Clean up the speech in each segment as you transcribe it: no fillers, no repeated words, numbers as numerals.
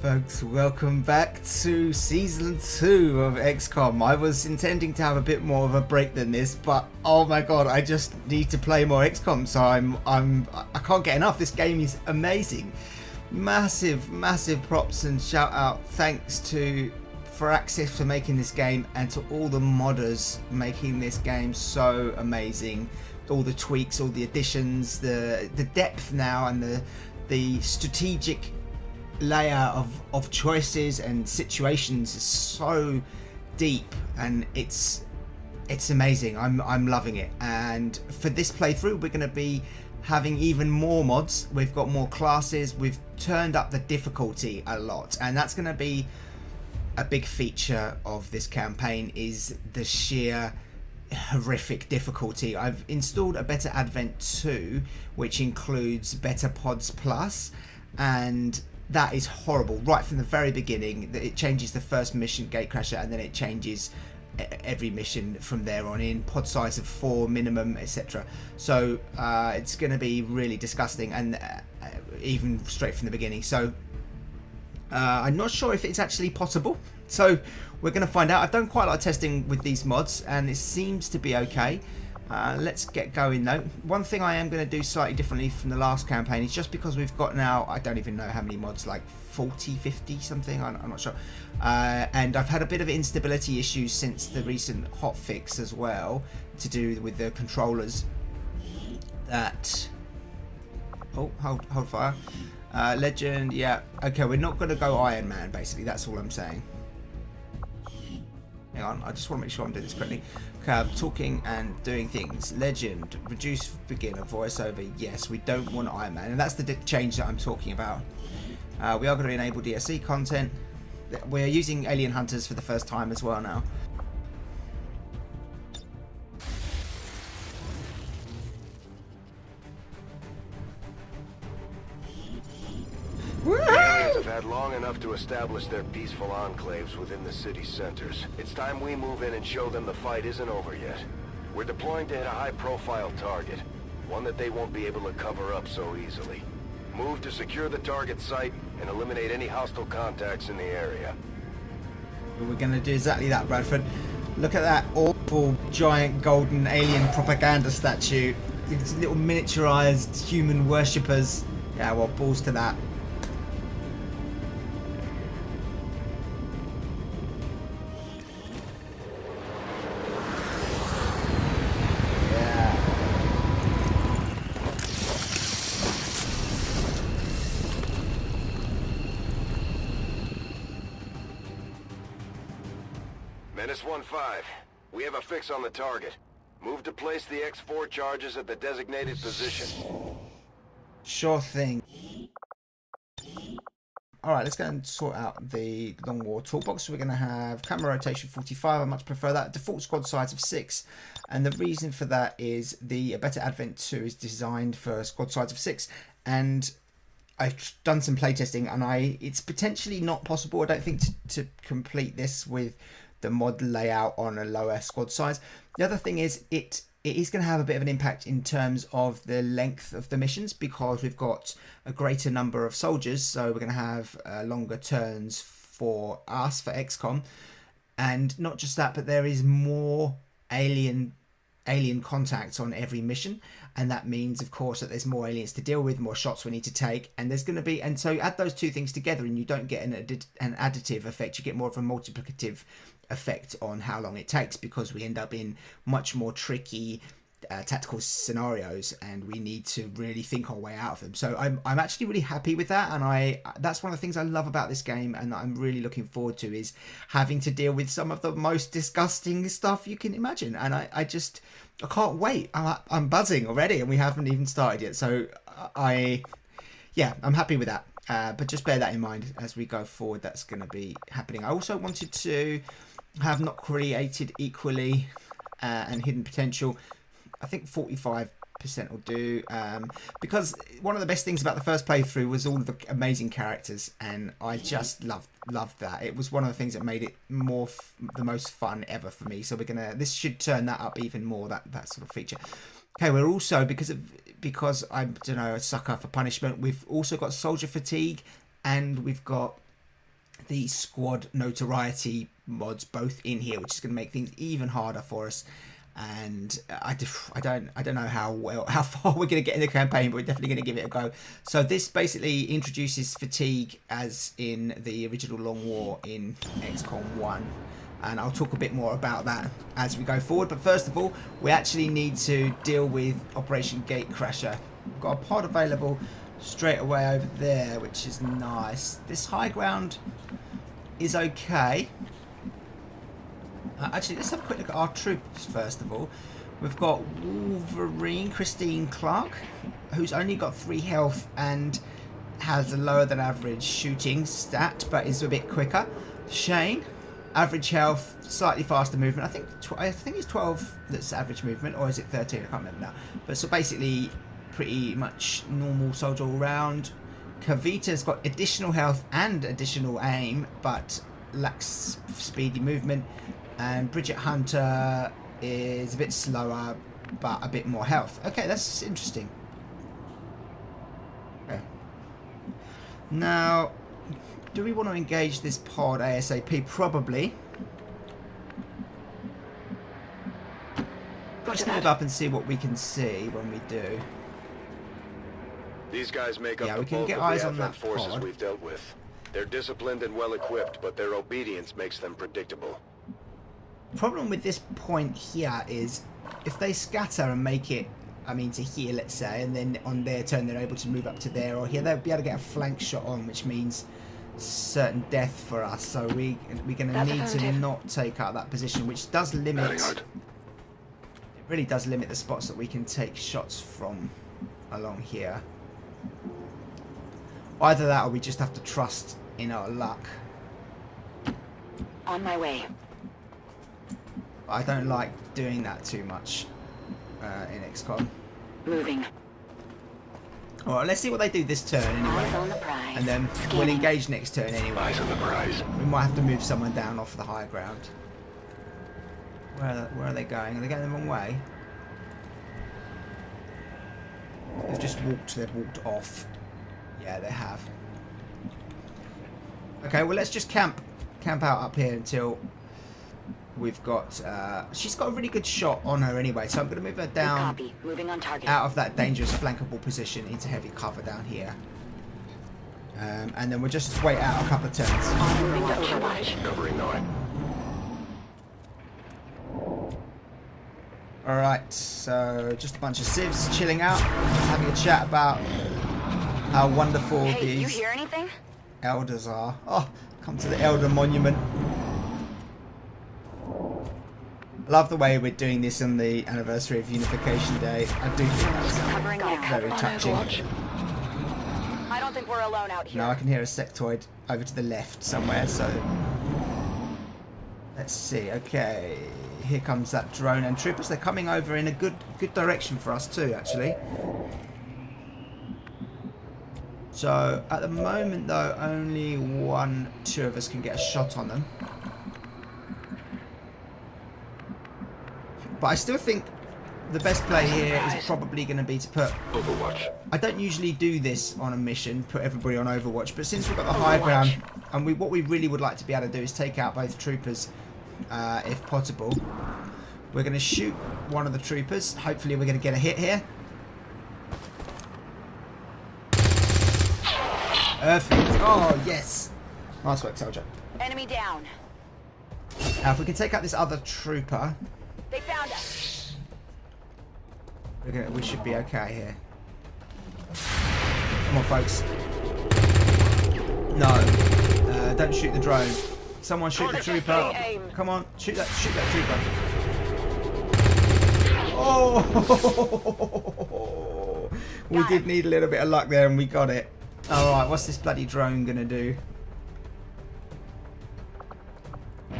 Folks, welcome back to Season 2 of XCOM. I was intending to have a bit more of a break than this, but oh my god, I just need to play more XCOM, so I can't get enough. This game is amazing. Massive props and shout out thanks to Firaxis for making this game and to all the modders making this game so amazing. All the tweaks, all the additions, the depth now, and the strategic layer of choices and situations is so deep, and it's amazing. I'm loving it. And for this playthrough we're going to be having even more mods. We've got more classes, we've turned up the difficulty a lot, and that's going to be a big feature of this campaign, is the sheer horrific difficulty. I've installed a Better Advent 2 which includes Better Pods Plus, and that is horrible right from the very beginning. It changes the first mission, Gatecrasher, and then it changes every mission from there on in. Pod size of 4 minimum, etc. So it's going to be really disgusting, and even straight from the beginning. So I'm not sure if it's actually possible, so we're going to find out. I've done quite a lot of testing with these mods and it seems to be okay. Let's get going though. One thing I am going to do slightly differently from the last campaign is just because we've got now, I don't even know how many mods, like 40, 50 something, I'm not sure. And I've had a bit of instability issues since the recent hotfix as well, to do with the controllers. That, oh, hold fire. Legend, yeah, okay, we're not going to go Iron Man, basically, that's all I'm saying. Hang on, I just want to make sure I'm doing this correctly. Okay, talking and doing things. Legend, reduce beginner, voiceover, yes, we don't want Iron Man, and that's the change that I'm talking about. We are going to enable DSC content. We're using Alien Hunters for the first time as well now. Have had long enough to establish their peaceful enclaves within the city centers. It's time we move in and show them the fight isn't over yet. We're deploying to hit a high-profile target, one that they won't be able to cover up so easily. Move to secure the target site and eliminate any hostile contacts in the area. We're going to do exactly that, Bradford. Look at that awful giant golden alien propaganda statue. These little miniaturized human worshippers. Yeah, well, balls to that. Menace 1-5, we have a fix on the target. Move to place the X4 charges at the designated position. Sure thing. Alright, let's go and sort out the long war toolbox. We're going to have camera rotation 45, I much prefer that. Default squad size of 6, and the reason for that is the Better Advent 2 is designed for squad size of 6, and I've done some playtesting, and it's potentially not possible, I don't think, to complete this with the mod layout on a lower squad size. The other thing is it is going to have a bit of an impact in terms of the length of the missions, because we've got a greater number of soldiers, so we're going to have longer turns for us, for XCOM. And not just that, but there is more alien contacts on every mission, and that means of course that there's more aliens to deal with, more shots we need to take, and there's going to be, and so add those two things together and you don't get an additive effect, you get more of a multiplicative effect on how long it takes, because we end up in much more tricky tactical scenarios and we need to really think our way out of them. So I'm actually really happy with that, and that's one of the things I love about this game, and that I'm really looking forward to, is having to deal with some of the most disgusting stuff you can imagine, and I can't wait. I'm buzzing already and we haven't even started yet, so I'm happy with that. But just bear that in mind as we go forward, that's going to be happening. I also wanted to have not created equally and hidden potential. I think 45% will do, because one of the best things about the first playthrough was all of the amazing characters, and I just loved that. It was one of the things that made it the most fun ever for me. So this should turn that up even more, that sort of feature. Okay, we're also, because I'm, a sucker for punishment, we've also got soldier fatigue, and we've got the squad notoriety mods both in here, which is going to make things even harder for us. And I don't know how far we're going to get in the campaign, but we're definitely going to give it a go. So this basically introduces fatigue as in the original Long War in XCOM 1, and I'll talk a bit more about that as we go forward. But first of all, we actually need to deal with Operation Gatecrasher. We've got a pod available straight away over there, which is nice. This high ground is okay. Actually, let's have a quick look at our troops first of all. We've got Wolverine, Christine Clark, who's only got 3 health and has a lower than average shooting stat, but is a bit quicker. Shane, average health, slightly faster movement. I think it's 12 that's average movement, or is it 13? I can't remember now. But so basically, pretty much normal soldier all round. Kavita's got additional health and additional aim, but lacks speedy movement. And Bridget Hunter is a bit slower, but a bit more health. Okay, that's interesting. Okay. Now, do we want to engage this pod ASAP? Probably. Let's move up and see what we can see when we do. These guys make up Yeah, the we can bulk get of eyes the on that Advent forces pod. we've dealt with. They're disciplined and well equipped, but their obedience makes them predictable. Problem with this point here is if they scatter and make it, I mean, to here, let's say, and then on their turn they're able to move up to there or here, they'll be able to get a flank shot on, which means certain death for us. So we're going to need to not take out that position, which does limit. It really does limit the spots that we can take shots from along here. Either that, or we just have to trust in our luck. On my way. I don't like doing that too much in XCOM. Moving. Alright, let's see what they do this turn Eyes on anyway. the prize. And then we'll engage next turn anyway. Eyes on the prize. We might have to move someone down off the high ground. Where are they going? Are they going the wrong way? They've walked off. Yeah, they have. Okay, well let's just camp out up here until we've got she's got a really good shot on her anyway, so I'm going to move her down. Copy. Moving on target. Out of that dangerous flankable position into heavy cover down here. And then we'll just wait out a couple of turns. Moving to Overwatch. Covering 9. Alright, so just a bunch of civs chilling out, having a chat about how wonderful Hey, you these hear anything? elders are. Oh, come to the Elder Monument. Love the way we're doing this on the anniversary of Unification Day. I do think that's Covering now. very touching. I don't think we're alone out here. Now I can hear a sectoid over to the left somewhere, so let's see. Okay, here comes that drone and troopers. They're coming over in a good direction for us too, actually. So at the moment though, only 2 of us can get a shot on them. But I still think the best play here is probably going to be to put Overwatch. I don't usually do this on a mission, put everybody on Overwatch, but since we've got the high ground, and what we really would like to be able to do is take out both troopers, if possible. We're going to shoot one of the troopers. Hopefully we're going to get a hit here. Perfect. Oh, yes. Nice work, soldier. Enemy down. Now, if we can take out this other trooper, They found us. we should be okay here. Come on, folks. No. Don't shoot the drone. Someone shoot the trooper. Come on, shoot that trooper. Oh! We did need a little bit of luck there, and we got it. Alright, what's this bloody drone gonna do?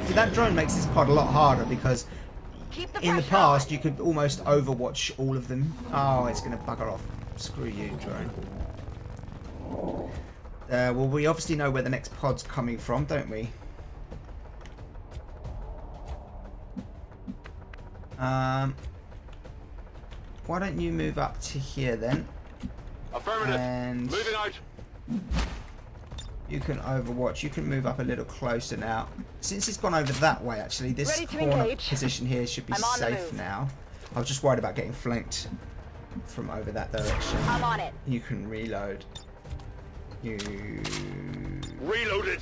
See, that drone makes this pod a lot harder because in the past you could almost overwatch all of them. Oh, it's gonna bugger off. Screw you, drone. Well, we obviously know where the next pod's coming from, don't we? Why don't you move up to here then? Affirmative. And Moving out. You can overwatch. You can move up a little closer now. Since it's gone over that way, actually, this Ready to corner engage. position here should be I'm on the safe move. now. I was just worried about getting flanked from over that direction. I'm on it. You can reload. You... Reloaded!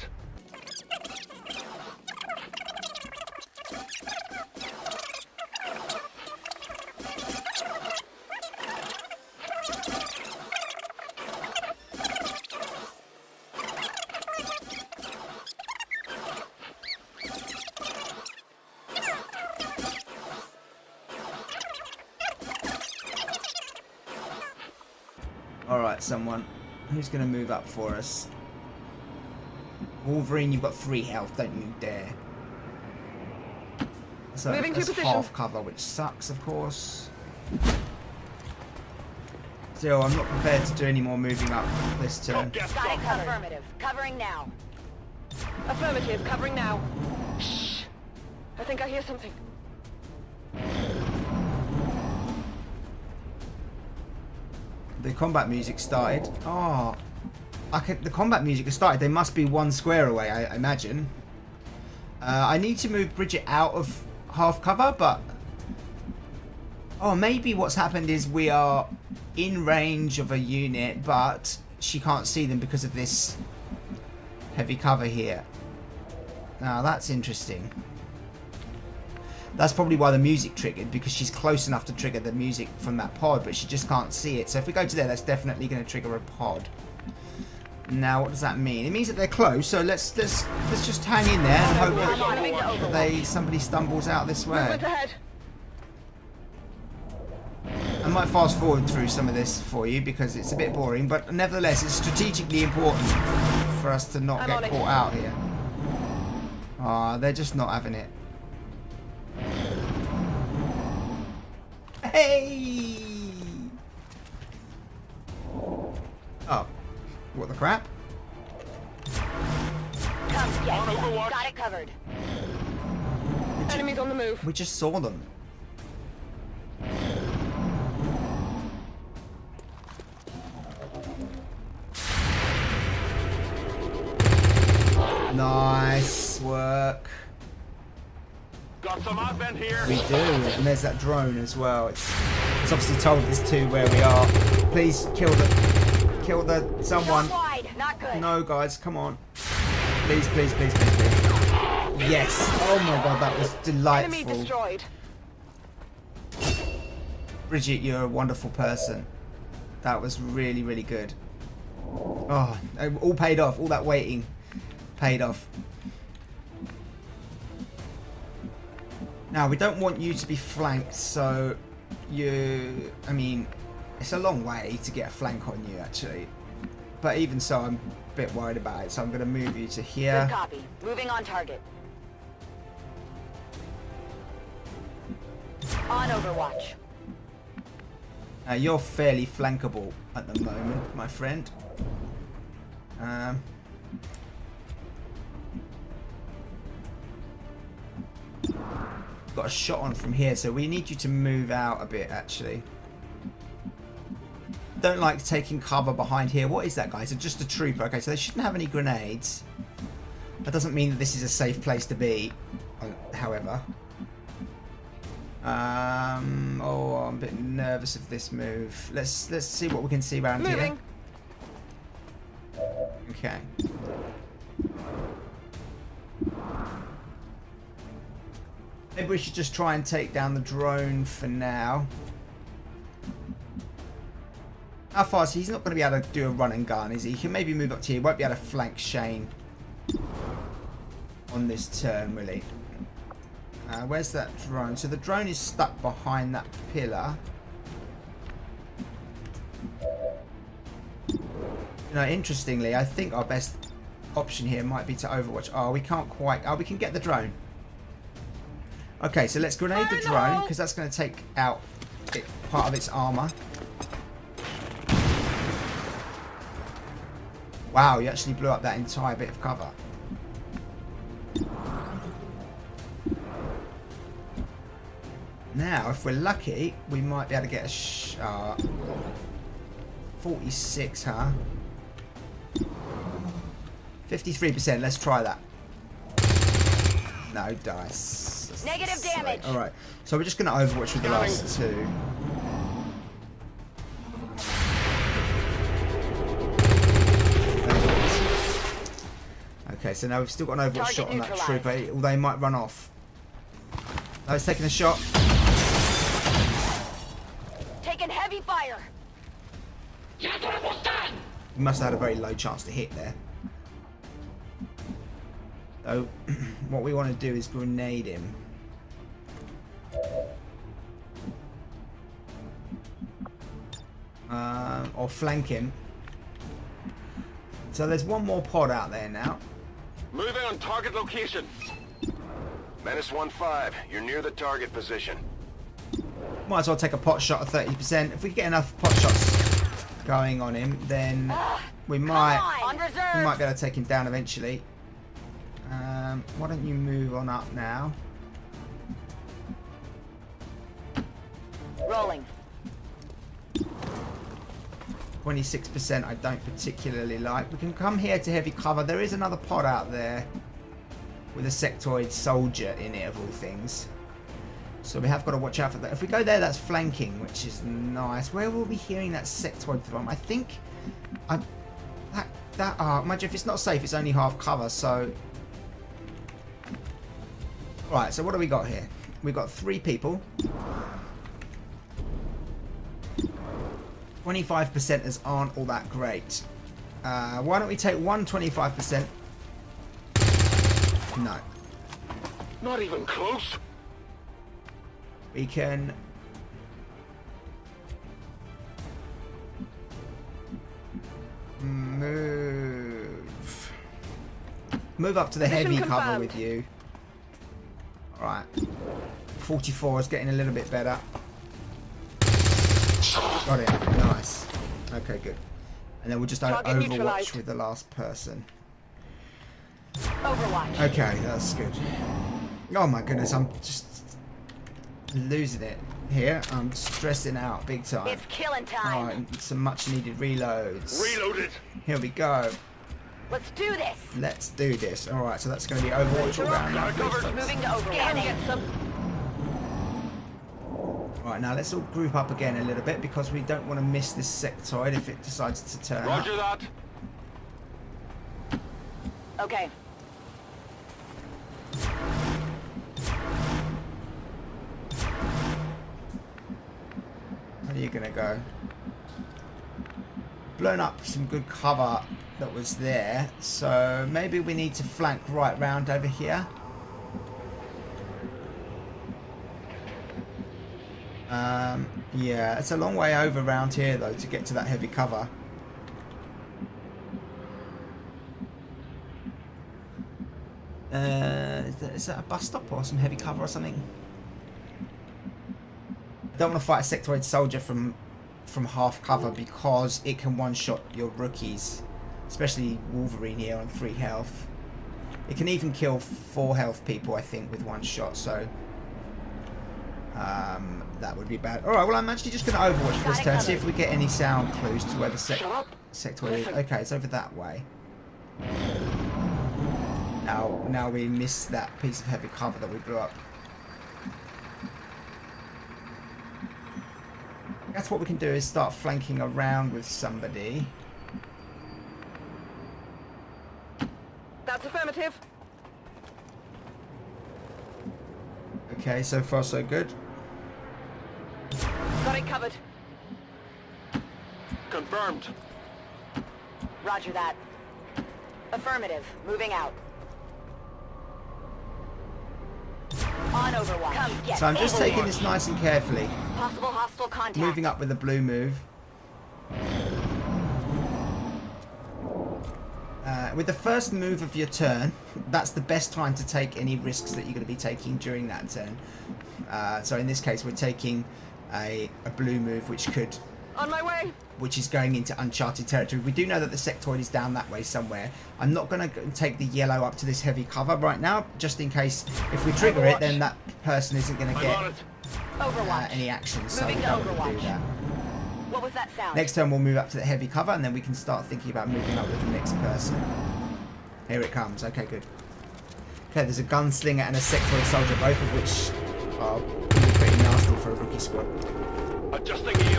Alright, someone. Who's going to move up for us? Wolverine, you've got 3 health, don't you dare. So Moving to that's position. half cover, which sucks, of course. Still, I'm not prepared to do any more moving up this turn. Get Got it some. covered. Affirmative. Covering now. Affirmative, covering now. Shh. I think I hear something. The combat music started. Oh, the combat music has started. They must be 1 square away, I imagine. I need to move Bridget out of half cover, but... Oh, maybe what's happened is we are in range of a unit, but she can't see them because of this heavy cover here. Now, that's interesting. That's probably why the music triggered, because she's close enough to trigger the music from that pod, but she just can't see it. So if we go to there, that's definitely going to trigger a pod. Now, what does that mean? It means that they're close, so let's just hang in there and hope that somebody stumbles out this way. Movement ahead. I might fast forward through some of this for you because it's a bit boring, but nevertheless, it's strategically important for us to not get caught out here. Ah, they're just not having it. Hey! Oh, what the crap? Come, yes. Got it covered. Enemies on the move. We just saw them. Nice work. Got some advent here. We do, and there's that drone as well. It's obviously told us to where we are. Please kill the someone. Not wide. Not good. No, guys, come on. Please, please, please, please, please. Yes. Oh my God, that was Enemy delightful. destroyed. Bridget, you're a wonderful person. That was really, really good. Oh, it all paid off. All that waiting paid off. Now, we don't want you to be flanked, so I mean, it's a long way to get a flank on you, actually. But even so, I'm a bit worried about it, so I'm going to move you to here. Good copy. Moving on target. On Overwatch. You're fairly flankable at the moment, my friend. Got a shot on from here, so we need you to move out a bit, actually. Don't like taking cover behind here. What is that, guys? It's just a trooper. Okay, so they shouldn't have any grenades. That doesn't mean that this is a safe place to be, however. Oh, I'm a bit nervous of this move. Let's see what we can see around Moving. here. Okay. Maybe we should just try and take down the drone for now. How far is he? He's not going to be able to do a run and gun, is he? He can maybe move up to here. He won't be able to flank Shane on this turn, will he? Where's that drone? So the drone is stuck behind that pillar. You know, interestingly, I think our best option here might be to overwatch. Oh, we can't quite. Oh, we can get the drone. Okay, so let's grenade the drone, because that's going to take out part of its armor. Wow, you actually blew up that entire bit of cover. Now, if we're lucky, we might be able to get a 46, huh? 53%. Let's try that. No dice. That's Negative silly. damage. All right. So we're just going to overwatch with the last two. Okay, so now we've still got an overwatch Target shot on that neutralized. trooper, although he might run off. Now he's taking a shot. Taking heavy fire. He must have had a very low chance to hit there. So, what we want to do is grenade him. Or flank him. So there's one more pod out there now. Moving on target location. Menace 1-5, you're near the target position. Might as well take a pot shot at 30%. If we get enough pot shots going on him, then we might On reserve. be able to take him down eventually. Why don't you move on up now? Rolling. 26% I don't particularly like. We can come here to heavy cover. There is another pod out there with a sectoid soldier in it, of all things. So we have got to watch out for that. If we go there, that's flanking, which is nice. Where will we be hearing that sectoid from? I think... imagine if it's not safe, it's only half cover, so... Right, so what do we got here? We've got 3 people. 25%ers aren't all that great. Why don't we take 25%? No. Not even close. We can... Move up to the Mission heavy cover confirmed. with you. Alright. 44 is getting a little bit better. Got it. Nice. Okay, good. And then we'll just Target overwatch neutralized. with the last person. Overwatch. Okay, that's good. Oh my goodness, I'm just losing it here. I'm stressing out big time. It's killing time. Alright, some much needed reloads. Reloaded. Here we go. Let's do this. Let's do this. Alright, so that's going to be Overwatch all round. Got it covered. Moving to Overwatch. Right, now let's all group up again a little bit because we don't want to miss this sectoid if it decides to turn up. Roger that. Okay. Where are you going to go? Blown up some good cover that was there, so maybe we need to flank right round over here. Yeah, it's a long way over round here though to get to that heavy cover. Is that a bus stop or some heavy cover or something? Don't want to fight a sectoid soldier from half cover because it can one-shot your rookies, especially Wolverine here on 3 health. It can even kill 4 health people, I think, with 1 shot, so that would be bad. Alright, well I'm actually just going to overwatch for this turn, see if we get any sound clues to where the sectoid is. Okay, it's over that way. Now we missed that piece of heavy cover that we blew up. That's what we can do, is start flanking around with somebody. That's affirmative. Okay, so far so good. Got it covered. Confirmed. Roger that. Affirmative. Moving out. On Overwatch. Come get So I'm just Overwatch. taking this nice and carefully. Possible hostile contact. Moving up with the blue move. With the first move of your turn, that's the best time to take any risks that you're going to be taking during that turn. So in this case, we're taking a blue move, On my way. which is going into uncharted territory. We do know that the sectoid is down that way somewhere. I'm not going to take the yellow up to this heavy cover right now, just in case if we trigger it, then that person isn't going to I'm get on it. Overwatch. any action. So Moving we to don't want to do Overwatch. that. What was that sound? Next turn we'll move up to the heavy cover and then we can start thinking about moving up with the next person. Here it comes. Okay, good. Okay, there's a gunslinger and a sectoid soldier, both of which are pretty nasty for a rookie squad. Adjusting to you.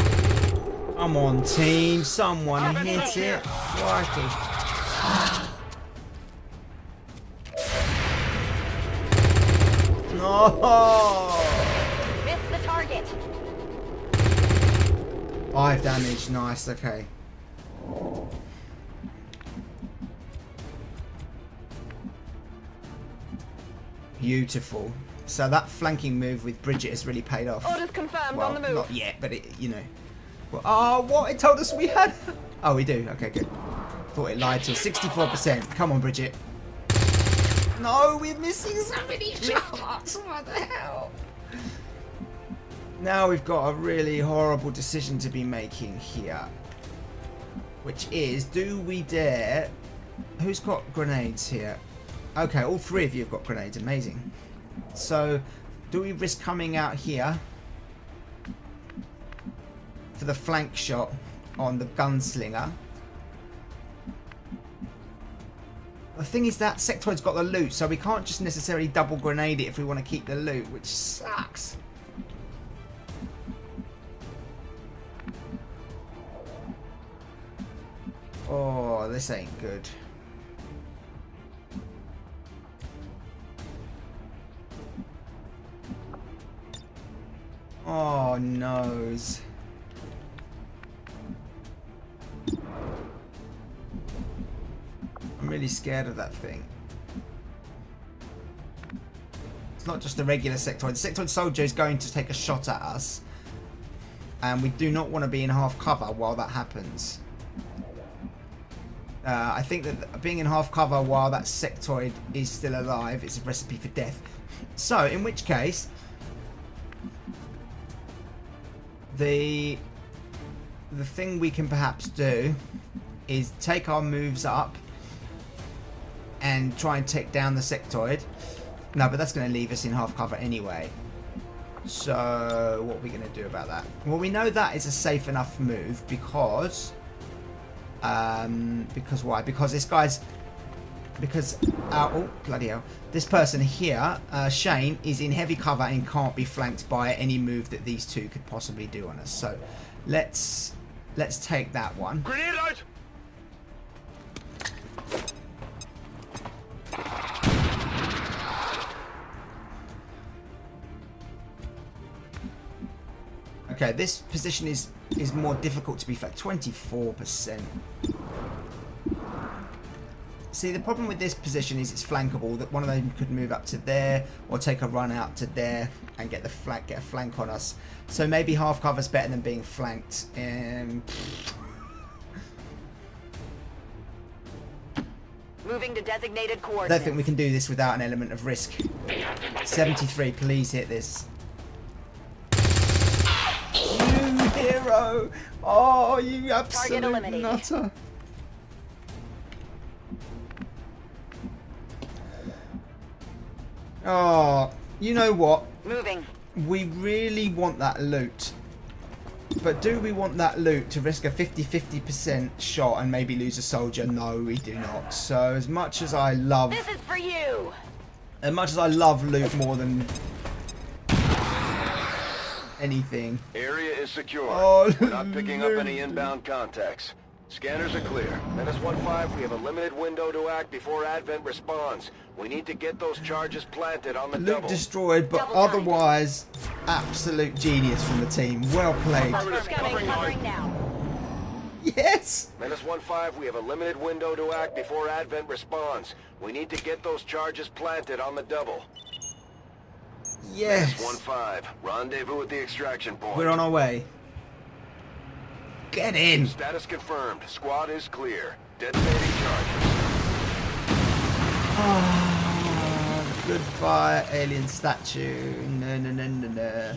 Come on, team. Someone hit it. Crikey. No! Missed the target. 5 damage. Nice. Okay. Beautiful. So that flanking move with Bridget has really paid off. Orders confirmed, Well, on the move. not yet, but it, you know. Well, oh, what? It told us we had. Oh, we do. Okay, good. Thought it lied to us. 64%. Come on, Bridget. No, we're missing so many shots. What the hell? Now we've got a really horrible decision to be making here. Which is, do we dare... Who's got grenades here? Okay, all 3 of you have got grenades. Amazing. So, do we risk coming out here for the flank shot on the gunslinger? The thing is that sectoid's got the loot, so we can't just necessarily double grenade it if we want to keep the loot, which sucks. Oh, this ain't good. Oh, noes. I'm really scared of that thing. It's not just a regular sectoid. The sectoid soldier is going to take a shot at us. And we do not want to be in half cover while that happens. I think that being in half cover while that sectoid is still alive is a recipe for death. So, in which case... The thing we can perhaps do is take our moves up and try and take down the sectoid. No, but that's going to leave us in half cover anyway. So what are we going to do about that? Well, we know that is a safe enough move because why? Because this guy's oh bloody hell, this person here, Shane, is in heavy cover and can't be flanked by any move that these two could possibly do on us. So let's take that one. Grenade out! Okay, this position is more difficult to be flanked. 24%. See, the problem with this position is it's flankable. That one of them could move up to there or take a run out to there and get a flank on us. So maybe half cover's better than being flanked. Moving to designated I coordinates. don't think we can do this without an element of risk. 73, please hit this. You hero! Oh, you absolute nutter. Oh, you know what? Moving. We really want that loot. But do we want that loot to risk a 50% shot and maybe lose a soldier? No, we do not. So as much as I love... This is for you! As much as I love loot more than anything... Area is secure. Oh, We're not picking up any inbound contacts. Scanners are clear. -15, we have a limited window to act before Advent responds. We need to get those charges planted on the Loot double. destroyed, but Double time. otherwise, absolute genius from the team. Well played. Covering now. Yes! -15, we have a limited window to act before Advent responds. We need to get those charges planted on the double. Yes! -15, rendezvous at the extraction point. We're on our way. Get in! Status confirmed. Squad is clear. Detonating charges. Goodbye, alien statue. No, no, no, no, no.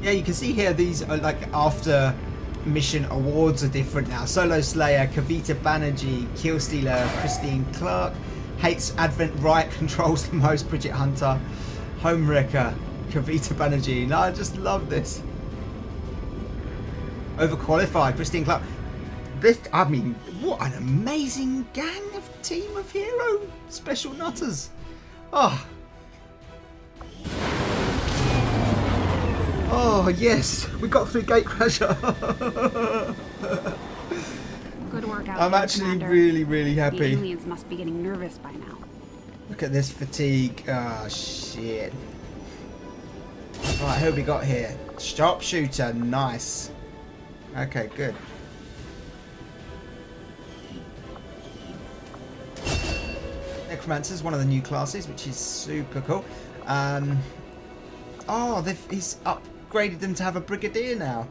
Yeah, you can see here these are like after mission awards are different now. Solo Slayer, Kavita Banerjee, Killstealer, Christine Clark, Hates Advent Riot controls the most. Bridget Hunter, Homewrecker, Kavita Banerjee. No, I just love this. Overqualified, Christine Clark. This, I mean, what an amazing gang of team of hero special nutters. Oh yes, we got through Gatecrasher. Good work out I'm there, actually Commander. really The happy. aliens must be getting nervous by now. Look at this fatigue. Oh shit. Right, who we got here? Sharpshooter, nice. Okay, good. Necromancer's one of the new classes, which is super cool. He's upgraded them to have a brigadier now.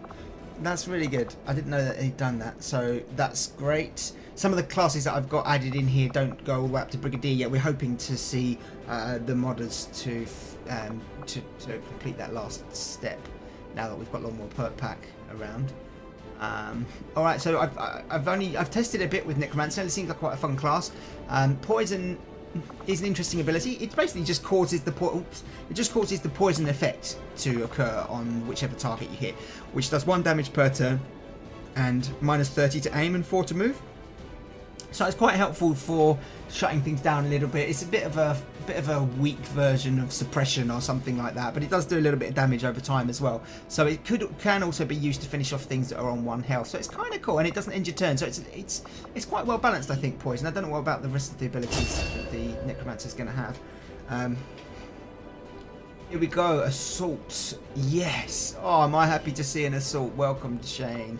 That's really good. I didn't know that he'd done that, so that's great. Some of the classes that I've got added in here don't go all the way up to brigadier yet. We're hoping to see the modders to complete that last step now that we've got a lot more perk pack around. All right, so I've tested a bit with Necromancer. It seems like quite a fun class. Poison is an interesting ability. It basically just causes the poison effect to occur on whichever target you hit, which does 1 damage per turn and minus 30 to aim and 4 to move. So it's quite helpful for shutting things down a little bit. It's a bit of a weak version of suppression or something like that, but it does do a little bit of damage over time as well. So it can also be used to finish off things that are on 1 health. So it's kind of cool, and it doesn't end your turn. So it's quite well balanced, I think. Poison. I don't know what about the rest of the abilities that the Necromancer is going to have. Here we go. Assault. Yes. Oh, am I happy to see an assault? Welcome, Shane.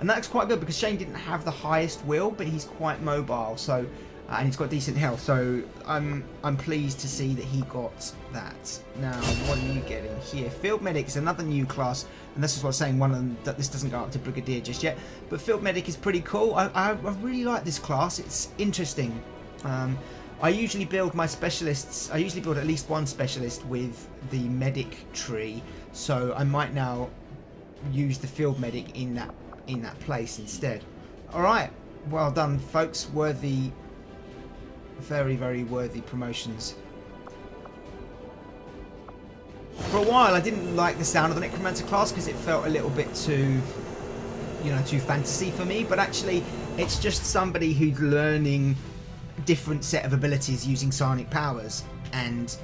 And that's quite good because Shane didn't have the highest will, but he's quite mobile, so and he's got decent health. So I'm pleased to see that he got that. Now, what are you getting here? Field Medic is another new class, and this is what I'm saying. One of them, that this doesn't go up to Brigadier just yet, but Field Medic is pretty cool. I really like this class. It's interesting. I usually build my specialists. I usually build at least one specialist with the medic tree, so I might now use the Field Medic in that place instead. Alright, well done folks, worthy, very worthy promotions. For a while I didn't like the sound of the Necromancer class because it felt a little bit too fantasy for me, but actually it's just somebody who's learning a different set of abilities using psionic powers, and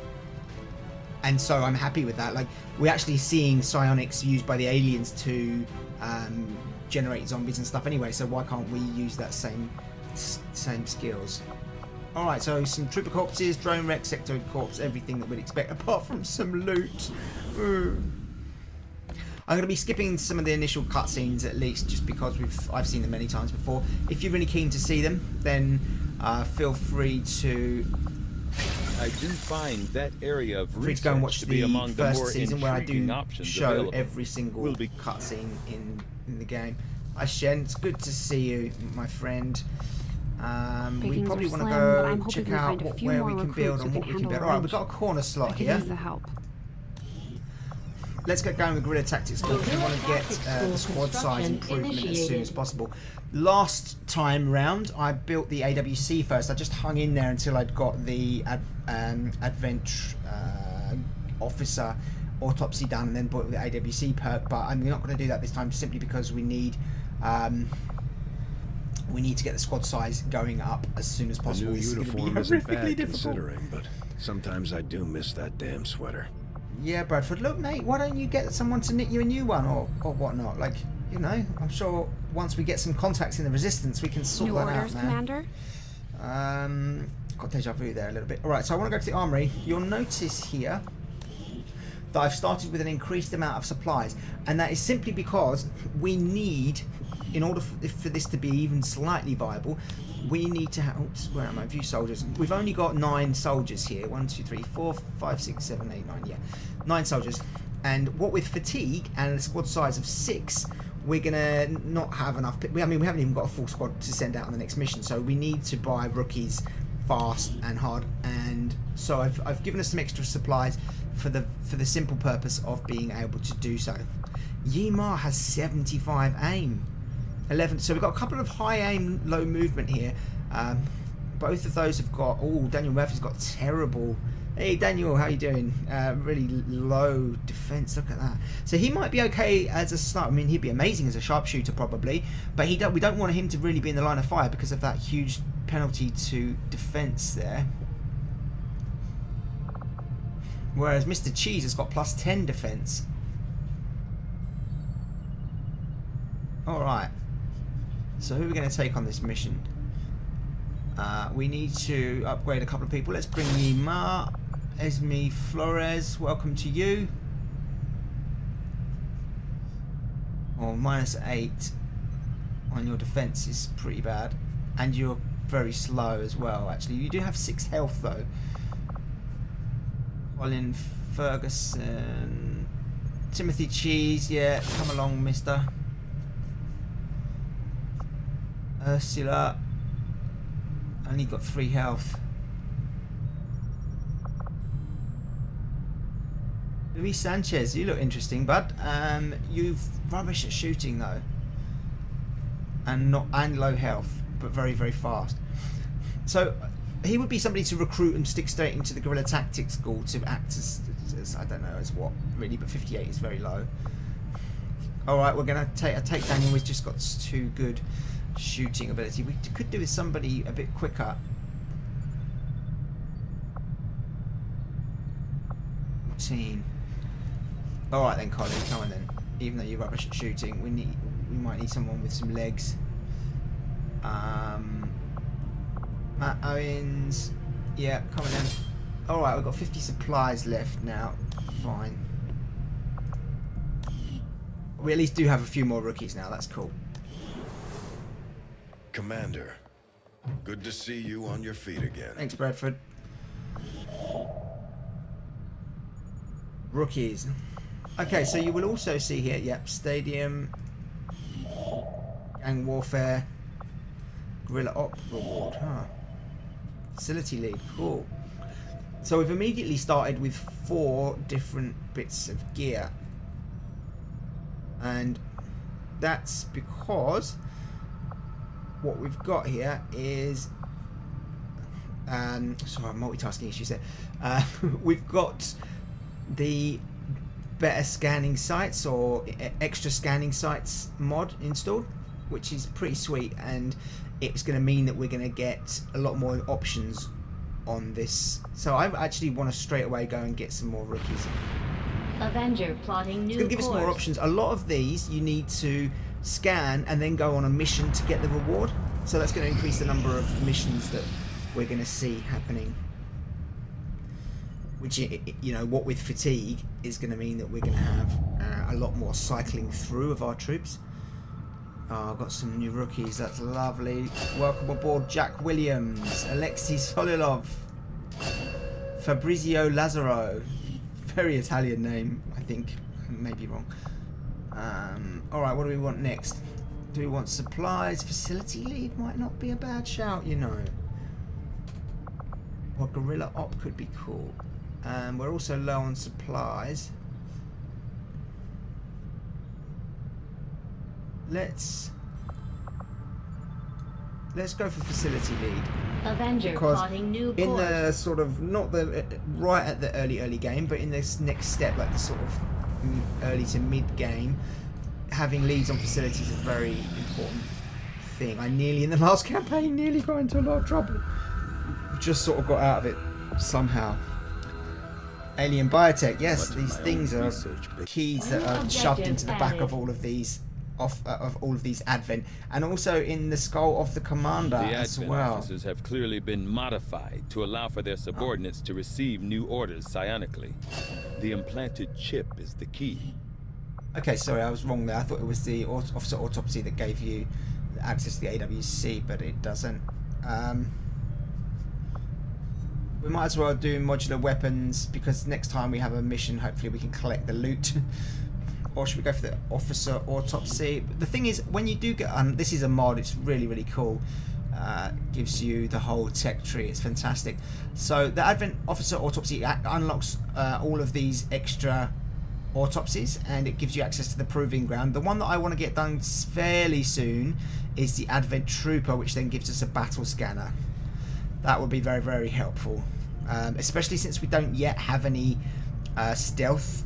so I'm happy with that. Like, we're actually seeing psionics used by the aliens to generate zombies and stuff anyway, so why can't we use that same skills? Alright, so some trooper corpses, drone wreck, sectoid corpse, everything that we'd expect apart from some loot. I'm going to be skipping some of the initial cutscenes at least, just because I've seen them many times before. If you're really keen to see them, then feel free to I do find that area of research go and watch to be the among the more first season where I intriguing do options show available. every single Will be cutscene in the game. Hi Shen, it's good to see you, my friend. We Pickings probably are want to slim, but I'm go hoping check we out find a few where more we can build recruits and who what we can can build. handle Alright, we've range. got a corner slot I could here. use the help. Let's get going with Guerrilla Tactics School. We want to get the squad size improvement as soon as possible. Last time round, I built the AWC first. I just hung in there until I'd got the Advent Officer Autopsy done, and then bought the AWC perk. But I'm not going to do that this time, simply because we need to get the squad size going up as soon as The possible. new This is uniform gonna be isn't horrifically bad difficult. considering, but sometimes I do miss that damn sweater. Yeah, Bradford. Look, mate, why don't you get someone to knit you a new one or whatnot? Like, I'm sure once we get some contacts in the Resistance, we can sort New that orders, out, man. Commander? Got deja vu there a little bit. Alright, so I want to go to the armory. You'll notice here that I've started with an increased amount of supplies, and that is simply because we need, in order for this to be even slightly viable, we need to have, oops, where are my view soldiers? We've only got 9 soldiers here. 1, 2, 3, 4, 5, 6, 7, 8, 9, yeah. 9 soldiers. And what with fatigue and a squad size of 6, we're gonna not have enough. We haven't even got a full squad to send out on the next mission, so we need to buy rookies fast and hard. And so I've given us some extra supplies for the simple purpose of being able to do so. Yimar has 75 aim. 11. So we've got a couple of high aim, low movement here, both of those have got... Oh, Daniel Murphy's got terrible... Hey, Daniel, how you doing? Really low defense. Look at that. So he might be okay as a sniper. I mean, he'd be amazing as a sharpshooter probably, but we don't want him to really be in the line of fire because of that huge penalty to defense there. Whereas Mr. Cheese has got +10 defense. Alright. So who are we going to take on this mission? We need to upgrade a couple of people. Let's bring Yma, Esme Flores. Welcome to you. Well, -8 on your defense is pretty bad. And you're very slow as well, actually. You do have 6 health, though. Colin Ferguson. Timothy Cheese, yeah. Come along, mister. Ursula. Only got 3 health. Luis Sanchez, you look interesting, bud. You've rubbish at shooting though, and low health, but very, very fast. So he would be somebody to recruit and stick straight into the guerrilla tactics school to act as I don't know as what really, but 58 is very low. All right, we're gonna take Daniel. We've just got 2 good shooting ability. We could do with somebody a bit quicker. Team. All right then, Colin, come on then. Even though you're rubbish at shooting, we might need someone with some legs. Matt Owens, yeah, come on then. All right, we've got 50 supplies left now. Fine. We at least do have a few more rookies now. That's cool. Commander, good to see you on your feet again. Thanks, Bradford. Rookies. Okay, so you will also see here, yep, Stadium, Gang Warfare, Guerrilla Op reward, Facility lead, cool. So we've immediately started with 4 different bits of gear. And that's because what we've got here is sorry, multitasking issues there. We've got the better scanning sights or extra scanning sights mod installed, which is pretty sweet, and it's going to mean that we're going to get a lot more options on this. So I actually want to straight away go and get some more rookies. Avenger plotting new It's going to give us more options. A lot of these you need to scan and then go on a mission to get the reward, so that's going to increase the number of missions that we're going to see happening, which, you know, what with fatigue is going to mean that we're going to have a lot more cycling through of our troops. Oh, I've got some new rookies, that's lovely. Welcome aboard Jack Williams, Alexei Solilov, Fabrizio Lazzaro. Very Italian name, I think. Maybe wrong. Alright, what do we want next? Do we want supplies? Facility lead might not be a bad shout, you know. Or Guerrilla Op could be cool. We're also low on supplies. Let's go for facility lead. Avenger Because plotting new in course. the sort of, not the right at the early game, but in this next step, like the sort of early to mid game, having leads on facilities is a very important thing. I nearly, in the last campaign, nearly got into a lot of trouble. Just sort of got out of it somehow. Alien biotech, yes, these things are keys that are shoved into the back of all of these advent, and also in the skull of the commander The as advent well. officers have clearly been modified to allow for their subordinates to receive new orders psionically. The implanted chip is the key. Okay, sorry, I was wrong there. I thought it was the officer autopsy that gave you access to the AWC, but it doesn't. We might as well do modular weapons, because next time we have a mission, hopefully we can collect the loot. Or should we go for the officer autopsy? But the thing is, when you do get, this is a mod, it's really, really cool. Gives you the whole tech tree, it's fantastic. So the Advent Officer Autopsy unlocks all of these extra autopsies, and it gives you access to the proving ground. The one that I want to get done fairly soon is the Advent Trooper, which then gives us a battle scanner. that would be very, very helpful. Especially since we don't yet have any stealth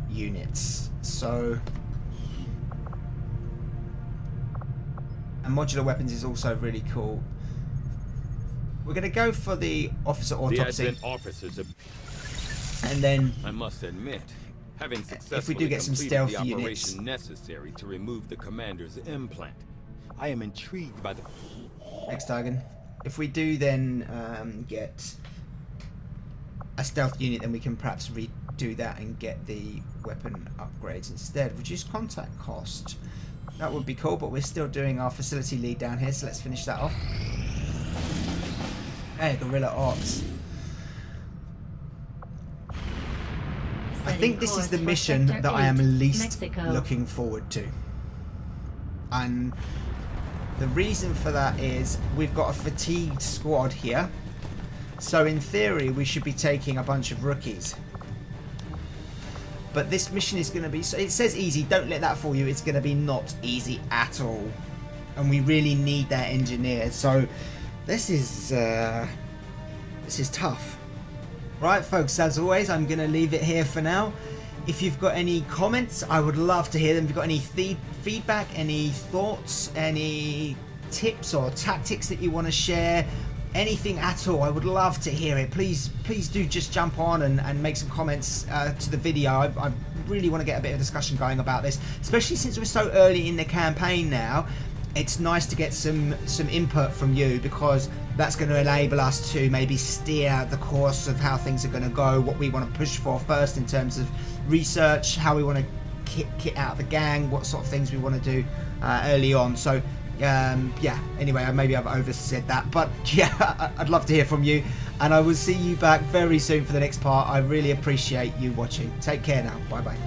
units. So, and modular weapons is also really cool. We're going to go for the officer autopsy. The advent officers are... And then, I must admit, having if we successfully do get some completed stealth the operation units, necessary to remove the commander's implant, I am intrigued by the... next Tigan. If we do then get a stealth unit, then we can perhaps redo that and get the weapon upgrades instead. Reduce contact cost. That would be cool, but we're still doing our facility lead down here, so let's finish that off. Hey, guerrilla ops. I think this is the mission that I am least looking forward to. And the reason for that is we've got a fatigued squad here. So in theory, we should be taking a bunch of rookies. But this mission is going to be... So it says easy. Don't let that fool you. It's going to be not easy at all. And we really need that engineer. So this is tough. Right, folks, as always, I'm going to leave it here for now. If you've got any comments, I would love to hear them. If you've got any feedback, any thoughts, any tips or tactics that you want to share, anything at all, I would love to hear it. Please do just jump on and make some comments to the video. I really want to get a bit of discussion going about this, especially since we're so early in the campaign now. It's nice to get some input from you, because that's going to enable us to maybe steer the course of how things are going to go, what we want to push for first in terms of research, how we want to kit out the gang, what sort of things we want to do early on. So yeah, anyway, maybe I've oversaid that, but yeah, I'd love to hear from you, and I will see you back very soon for the next part. I really appreciate you watching. Take care now. Bye bye.